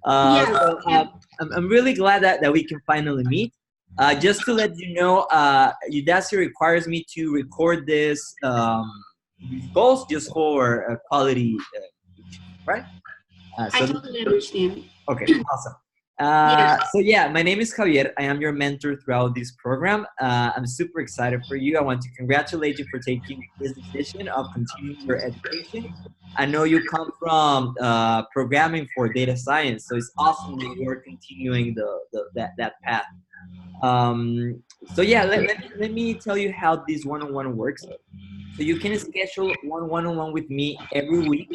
Yes. I'm really glad that we can finally meet. Just to let you know, Udacity requires me to record these calls just for quality, right? I So totally understand. okay, awesome. Yes. So yeah, my name is Javier. I am your mentor throughout this program. I'm super excited for you. I want to congratulate you for taking this decision of continuing your education. I know you come from programming for data science, so it's awesome that you are continuing that path. So yeah, let me tell you how this one-on-one works. So you can schedule one-on-one with me every week.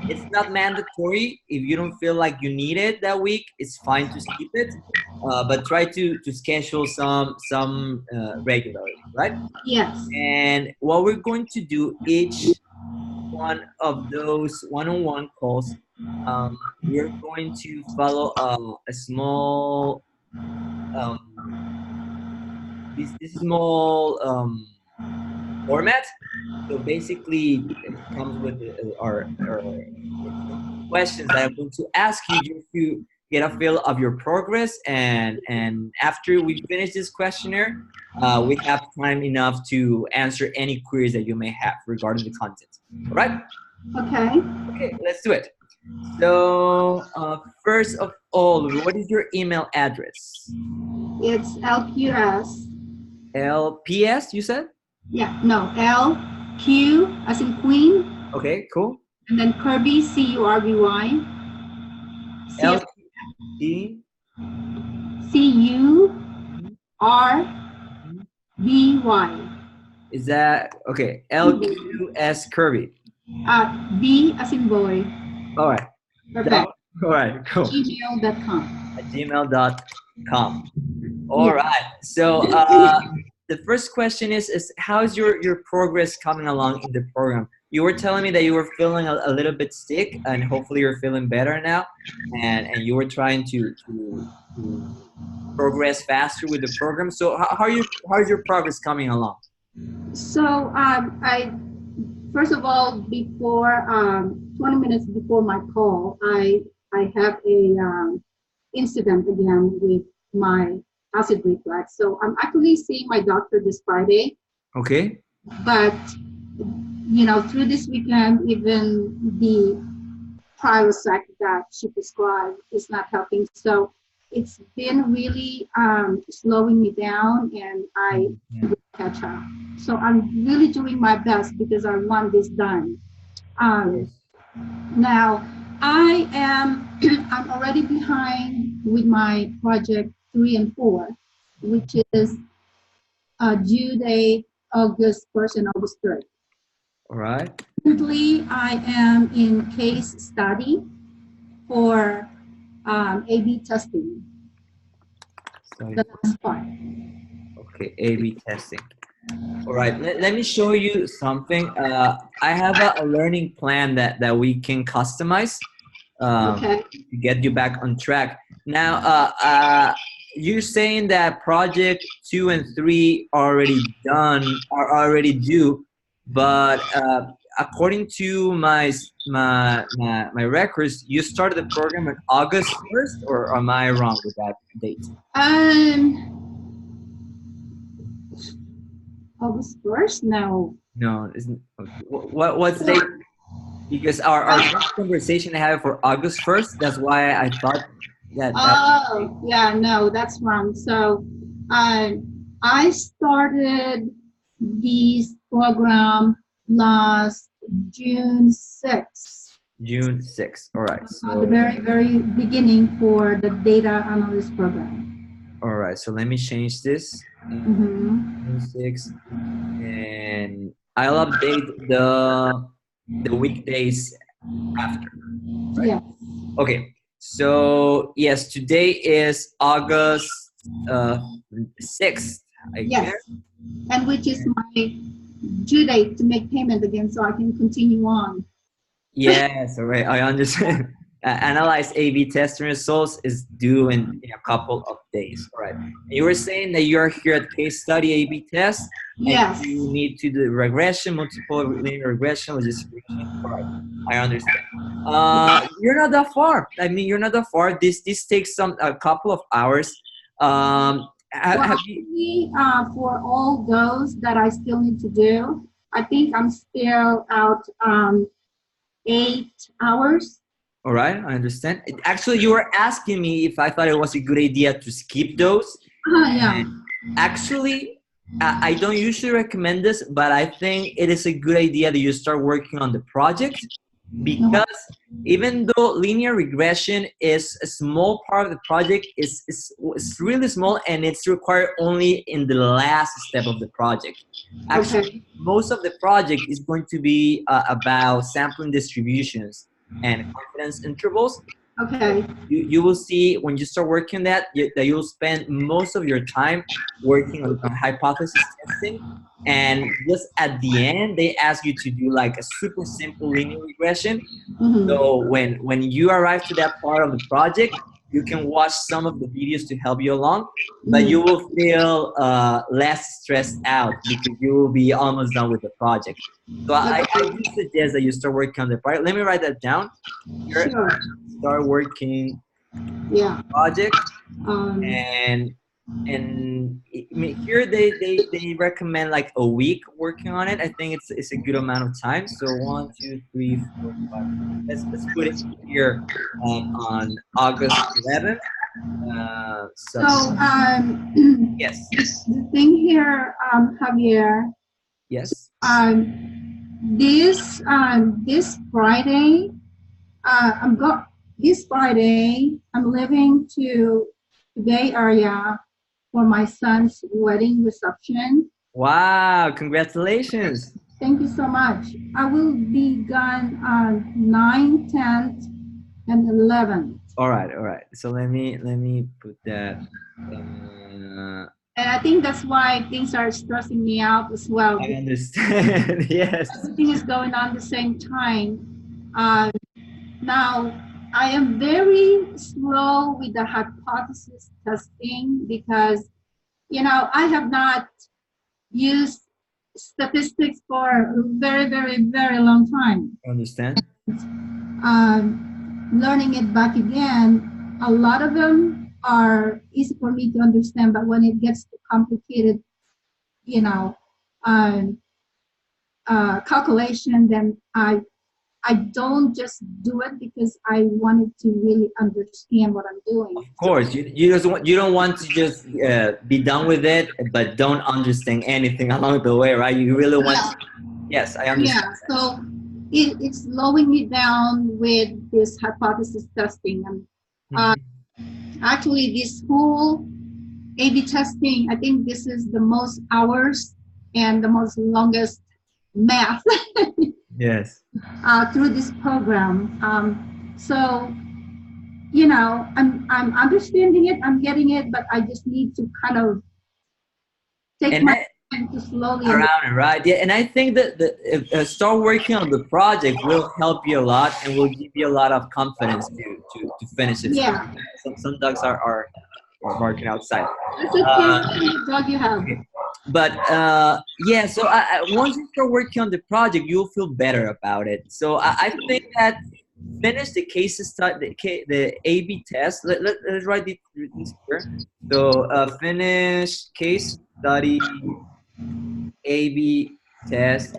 It's not mandatory. If you don't feel like you need it that week, it's fine to skip it. But try to schedule some regularly, right? Yes. And what we're going to do each one of those one-on-one calls, we're going to follow a small um, this small format. So basically, it comes with our questions that I'm going to ask you just to get a feel of your progress. And after we finish this questionnaire, we have time enough to answer any queries that you may have regarding the content. All right? Okay. Okay, let's do it. So first of all, what is your email address? It's LQS. LPS, you said? Yeah. No. LQ as in Queen, Okay, cool. and then Kirby CURBY. C L P. CURBY. Is that okay? LQS Kirby. B as in boy. All right. Perfect. All right. Cool. Gmail.com. At gmail.com. All Yeah. right. So the first question is how's your progress coming along in the program? You were telling me that you were feeling a little bit sick, and hopefully you're feeling better now, and you were trying to progress faster with the program. So how's your progress coming along? So I first of all, before 20 minutes before my call, I have a incident again with my acid reflux. So I'm actually seeing my doctor this Friday, Okay. but through this weekend, even the Prilosec that she prescribed is not helping. So it's been really slowing me down, and I Yeah. catch up. So I'm really doing my best because I want this done. Um, Yes. now I am I'm already behind with my project 3 and 4, which is due date August 1st and August 3rd. All right. Currently, I am in case study for A/B testing, Sorry the for last part. okay, A/B testing. All right, let me show you something. I have a learning plan that we can customize Okay. to get you back on track. Now, you're saying that project 2 and 3 already done, are already due, but according to my records, you started the program on August 1st, or am I wrong with that date? Um, August 1st? No. No, isn't what's the date? Because our I, first conversation I had for August 1st, that's why I thought that was the date. oh, yeah, no, that's wrong. So I started this program last June 6th, June 6th. All right. the So very, very beginning for the data analyst program. all right. So let me change this. Mm-hmm. June 6th, and I'll update the weekdays after, right? Yeah. Okay. So yes, today is August 6th, I Yes. guess. And which is my due date to make payment again so I can continue on. Yes, all right. I understand. analyze A/B testing results is due in a couple of days. All right. You were saying that you're here at case study A/B test, and Yes. you need to do regression, multiple linear regression, logistic regression. All right, I understand. You're not that far. I mean, you're not that far. This takes a couple of hours. Well, Have you? actually, for all those that I still need to do, I think I'm still out 8 hours. All right, I understand. Actually, you were asking me if I thought it was a good idea to skip those. Yeah. Actually, I don't usually recommend this, but I think it is a good idea that you start working on the project, because even though linear regression is a small part of the project, it's really small, and it's required only in the last step of the project. Actually, Okay. most of the project is going to be about sampling distributions and confidence intervals. Okay. You will see when you start working on that, that you'll spend most of your time working on hypothesis testing, and just at the end they ask you to do like a super simple linear regression. Mm-hmm. So when you arrive to that part of the project, you can watch some of the videos to help you along, but you will feel less stressed out because you will be almost done with the project. So I do suggest that you start working on the project. Let me write that down. You're Sure. start working Yeah. project, Um, and I mean, here they recommend like a week working on it. I think it's a good amount of time. So 1, 2, 3, 4, 5. Let's put it here on August 11th. so Yes, the thing here, Javier, yes. this Friday, I'm go this Friday. I'm leaving to the Bay Area for my son's wedding reception. Wow! Congratulations. Thank you so much. I will be gone on 9, 10th, and 11th. All right, all right. So let me put that. And I think that's why things are stressing me out as well. I understand. Yes. Everything is going on at the same time. Now, I am very slow with the hypothesis testing because, I have not used statistics for a very, very, very long time. I understand. Learning it back again, a lot of them are easy for me to understand, but when it gets too complicated, you know, um, calculation, then I don't just do it because I wanted to really understand what I'm doing. Of course, you don't want to just be done with it, but don't understand anything along the way, right? You really want. To, yes, I understand. Yeah, so it's slowing me down with this hypothesis testing. And actually, this whole A/B testing, I think this is the most hours and the most longest math. Yes. Through this program. So, I'm understanding it, I'm getting it, but I just need to kind of take my time to slowly around it, right? Yeah, and I think that start working on the project will help you a lot and will give you a lot of confidence to finish it. Yeah. Some dogs are barking outside. That's okay. Dog you have. But yeah, so once you start working on the project, you'll feel better about it. So I think that finish the case study, the A/B test. Let's write this here. So finish case study A/B test.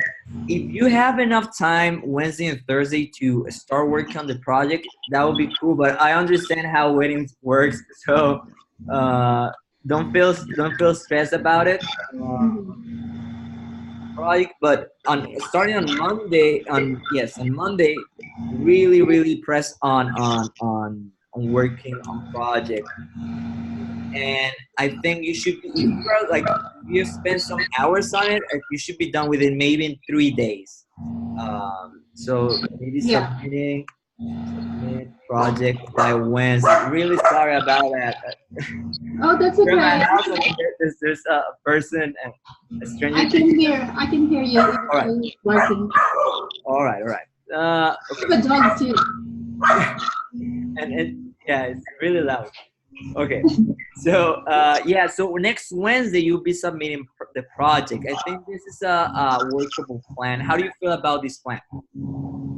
If you have enough time Wednesday and Thursday to start working on the project, that would be cool. But I understand how wedding works, so don't feel stressed about it. Project, but on starting on Monday, on Monday, really press on working on project. And I think you should be, if you are like, you spend some hours on it, you should be done with it maybe in 3 days. So maybe submit project by Wednesday. Really sorry about that. Oh, that's From my okay. house, there's a person, a stranger. I can hear you. All right. Working. All right. I have a dog too. and yeah, it's really loud. Okay. So yeah, so next Wednesday you'll be submitting the project. I think this is a workable plan. How do you feel about this plan?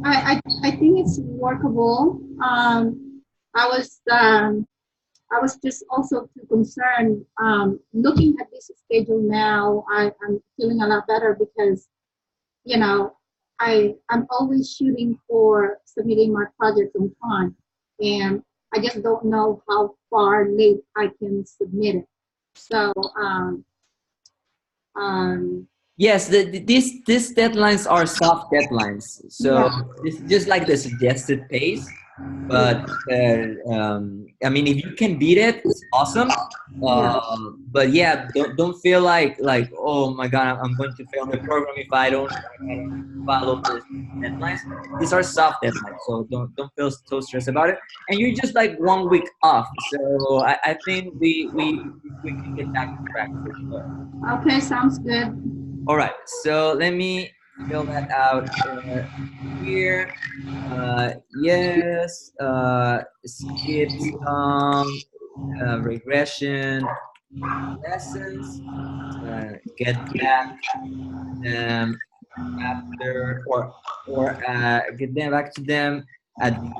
I think it's workable. I was um, I was just also too concerned. Looking at this schedule now, I'm feeling a lot better because you know I'm always shooting for submitting my project on time, and I just don't know how far late I can submit it. So um, Yes, these deadlines are soft deadlines. So yeah, it's just like the suggested pace. But I mean, if you can beat it, it's awesome. yeah. But yeah, don't feel like oh my God, I'm going to fail the program if I don't follow this deadlines. These are soft deadlines, so don't feel so stressed about it. And you're just like 1 week off, so I think we can get back to track for sure. Okay, sounds good. All right, so let me fill that out here. Yes, skip some regression lessons. Get back them after, or get them back to them at the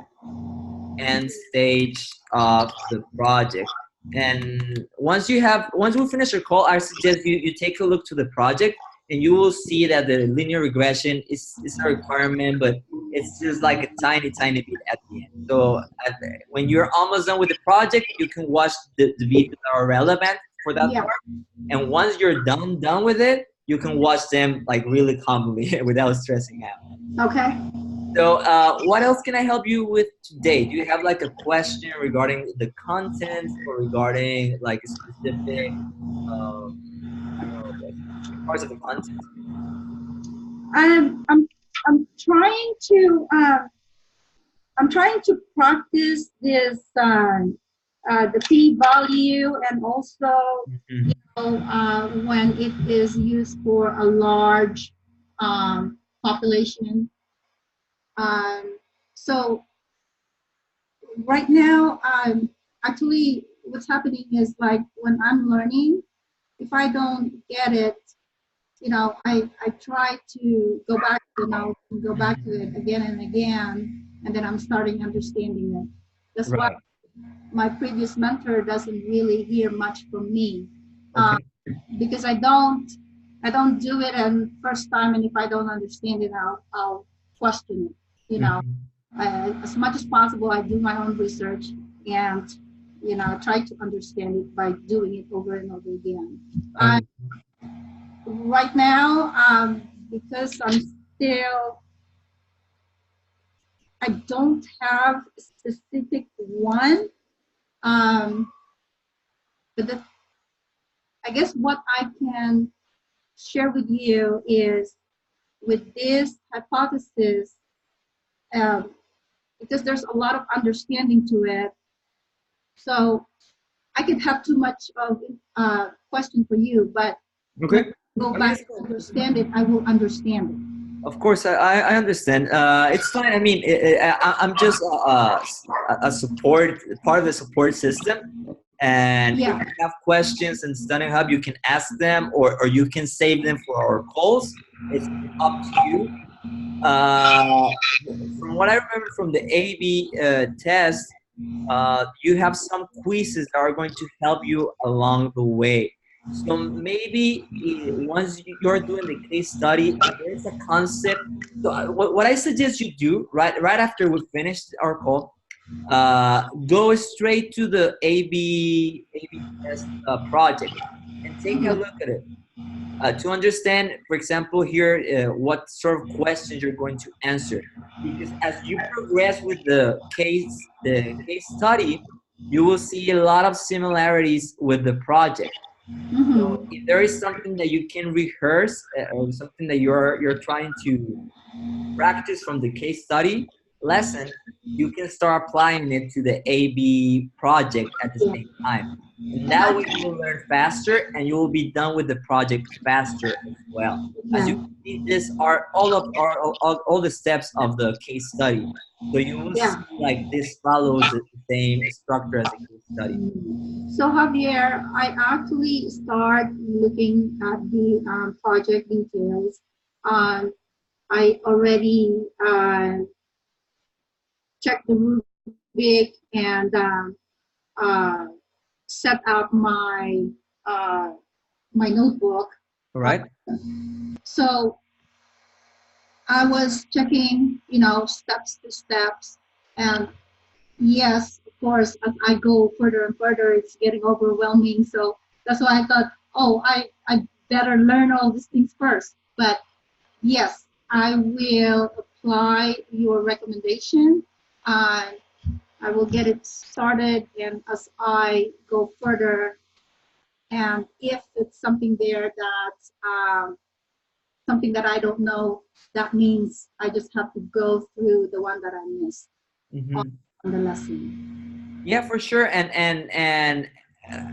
end stage of the project. And once we finish your call, I suggest you take a look to the project, and you will see that the linear regression is a requirement, but it's just like a tiny bit at the end. So when you're almost done with the project, you can watch the videos that are relevant for that Yeah. part. And once you're done with it, you can watch them like really calmly without stressing out. Okay. So, what else can I help you with today? Do you have like a question regarding the content or regarding like a specific, I don't know, like specific parts of the content? I'm I'm I'm trying to practice this the p-value, and also Mhm. when it is used for a large population. So right now, actually what's happening is like when I'm learning, if I don't get it, I try to go back to the notes and go back to it again and again, and then I'm starting understanding it. That's why Right. my previous mentor doesn't really hear much from me, Okay. because I don't do it and first time, and if I don't understand it, I'll question it. Mhm. As much as possible, I do my own research, and try to understand it by doing it over and over again. I Um, Right now, because I don't have a specific one, um, but I guess what I can share with you is with this hypothesis, um, because there's a lot of understanding to it. So I could have too much of question for you, but when okay. I go I mean, back it's to fine. understand it, I will understand it. Of course, I understand. It's fine. I mean, I'm just a support part of the support system. And if Yeah. you have questions in Studying Hub, you can ask them, or you can save them for our calls. It's up to you. Uh, from what I remember from the AB test, you have some quizzes that are going to help you along the way. So maybe once you're doing the case study, if there's a concept, so what I suggest you do right after we finish our call, go straight to the AB test project and take a Mhm. look at it to understand, for example, here what sort of questions you're going to answer. Because as you progress with the case study, you will see a lot of similarities with the project. So Mhm. if there is something that you can rehearse or something that you're trying to practice from the case study, lesson, you can start applying it to the AB project at the Yeah. same time. And that way you will learn faster and you will be done with the project faster as well. As you Yeah. can see, these are all the steps of the case study. So you will Yeah. see like this follows the same structure as a case study. So Javier, I actually start looking at the project details. I already checked the rubric and uh, set up uh, my notebook. All right. So I was checking, steps to steps, and yes, of course, as I go further and further, it's getting overwhelming. So that's why I thought, oh, I better learn all these things first. But yes, I will apply your recommendation. Uh, I will get it started, and as I go further, and if it's something there that something that I don't know, that means I just have to go through the one that I missed Mm-hmm. on the lesson. Yeah, for sure. And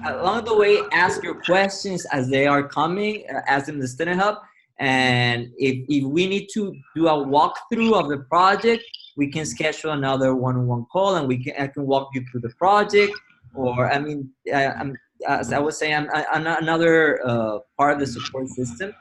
along the way, ask your questions as they are coming. Ask them in the student hub. And if we need to do a walkthrough of the project, we can schedule another one-on-one call, and I can walk you through the project. Or I mean, as I was saying, I'm another part of the support system.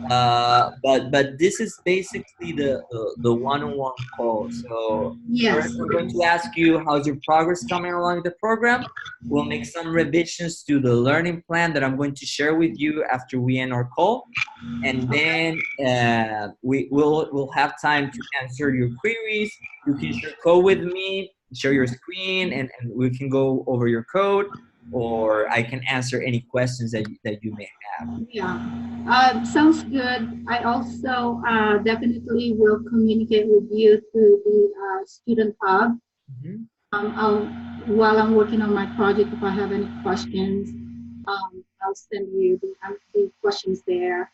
But this is basically the one-on-one call. So Yes. first, I'm going to ask you how's your progress coming along the program. We'll make some revisions to the learning plan that I'm going to share with you after we end our call, and then we'll have time to answer your queries. You can share code with me, share your screen, and we can go over your code, or I can answer any questions that you may have. Yeah, sounds good. I also definitely will communicate with you through the student hub. Mhm. While I'm working on my project, if I have any questions, I'll send you the questions there.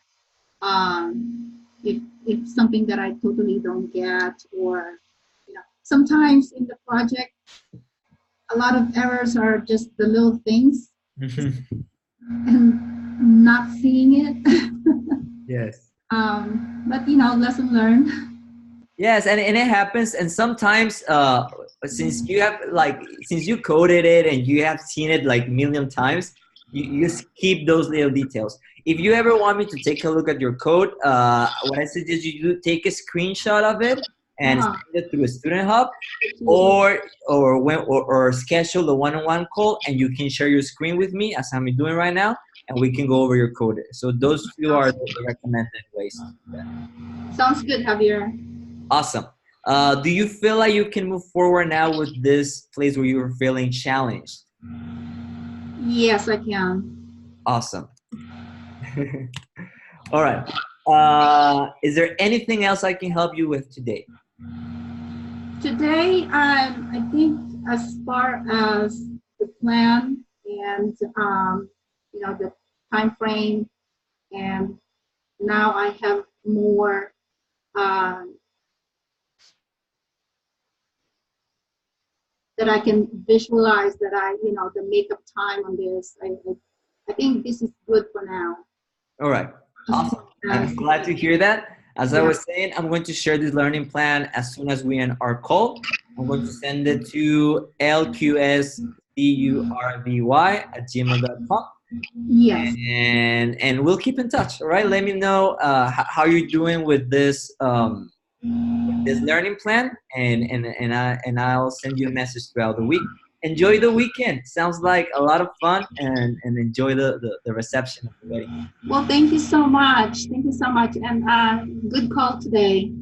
If something that I totally don't get, or sometimes in the project, a lot of errors are just the little things and not seeing it. Yes. But lesson learned. Yes, and it happens, and sometimes since you coded it and you have seen it like million times, you skip those little details. If you ever want me to take a look at your code, what I suggest you do, take a screenshot of it and Uh-huh. send it through a student hub, or schedule the one-on-one call, and you can share your screen with me as I'm doing right now, and we can go over your code. So those two are the recommended ways to do that. Sounds good, Javier. Awesome. Do you feel like you can move forward now with this place where you're feeling challenged? Yes, I can. Awesome. All right. Is there anything else I can help you with today? Today, I think as far as the plan and the time frame, and now I have more um, that I can visualize that the makeup time on this. I think this is good for now. All right. Awesome. As, I'm glad to hear that. As I yeah. was saying, I'm going to share this learning plan as soon as we end our call. I'm going to send it to lqscurvy@gmail.com. Yes. And we'll keep in touch. All right. Let me know how you're doing with this learning plan, and I'll send you a message throughout the week. Enjoy the weekend. Sounds like a lot of fun, and enjoy the reception of the wedding. Well, thank you so much. Thank you so much, and good call today.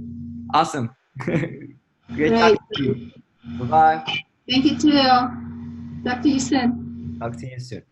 Awesome. Great Great. talking to you. Bye bye. Thank you too. Talk to you soon. Talk to you soon.